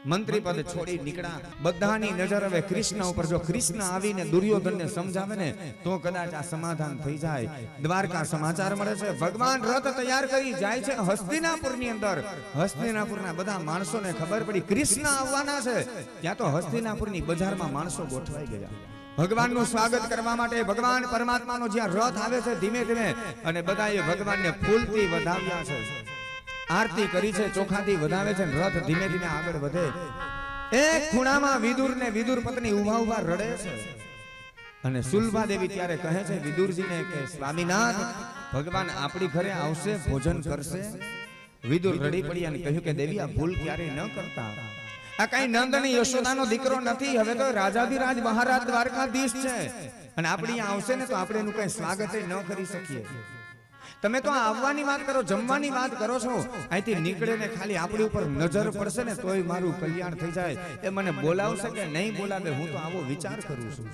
મંત્રી પદ છોડી નીકળ્યા. બધાની નજર હવે કૃષ્ણ ઉપર. જો કૃષ્ણ આવીને દુર્યોધનને સમજાવે ને તો કદાચ આ સમાધાન થઈ જાય. દ્વારકા સમાચાર મળે છે, ભગવાન રથ તૈયાર કરી જાય છે હસ્તિનાપુરની અંદર. હસ્તિનાપુરના બધા માણસોને ખબર પડી કૃષ્ણ આવવાના છે. ત્યાં તો હસ્તિનાપુરની બજારમાં માણસો ગોઠવાઈ ગયા ભગવાનનું સ્વાગત કરવા માટે. ભગવાન પરમાત્માનો જ્યાં રથ આવે છે ધીમે ધીમે, અને બધાએ ભગવાનને ફૂલથી વધાવ્યા છે, આરતી કરી છે, ચોખાથી વધાવે છે. રથ ધીમે ધીમે આગળ વધે. એક ખૂણામાં વિદુર ને વિદુર પત્ની ઉભા ઉભા રડે છે. અને સુલભા દેવી ત્યારે કહે છે વિદુરજીને કે સ્વામીનાથ, ભગવાન આપણી ઘરે આવશે, ભોજન કરશે. વિદુર રડી પડી અને કહ્યું કે દેવી, આ ભૂલ ક્યારેય ન કરતા. આ કઈ નંદ અને યશોદાનો દીકરો નથી. હવે તો રાજાધિરાજ મહારાજ દ્વારકાધીશ છે, અને આપણે અહીંયા આવશે ને તો આપણે એનું કઈ સ્વાગત ન કરી શકીએ. તમે તો આવવાની વાત કરો, જમવાની વાત કરો છો. અહીંથી નીકળે ને ખાલી આપણી ઉપર નજર પડશે ને તોય મારું કલ્યાણ થઈ જાય. એ મને બોલાવશે કે નહીં બોલાવે, હું તો આવો વિચાર કરું છું.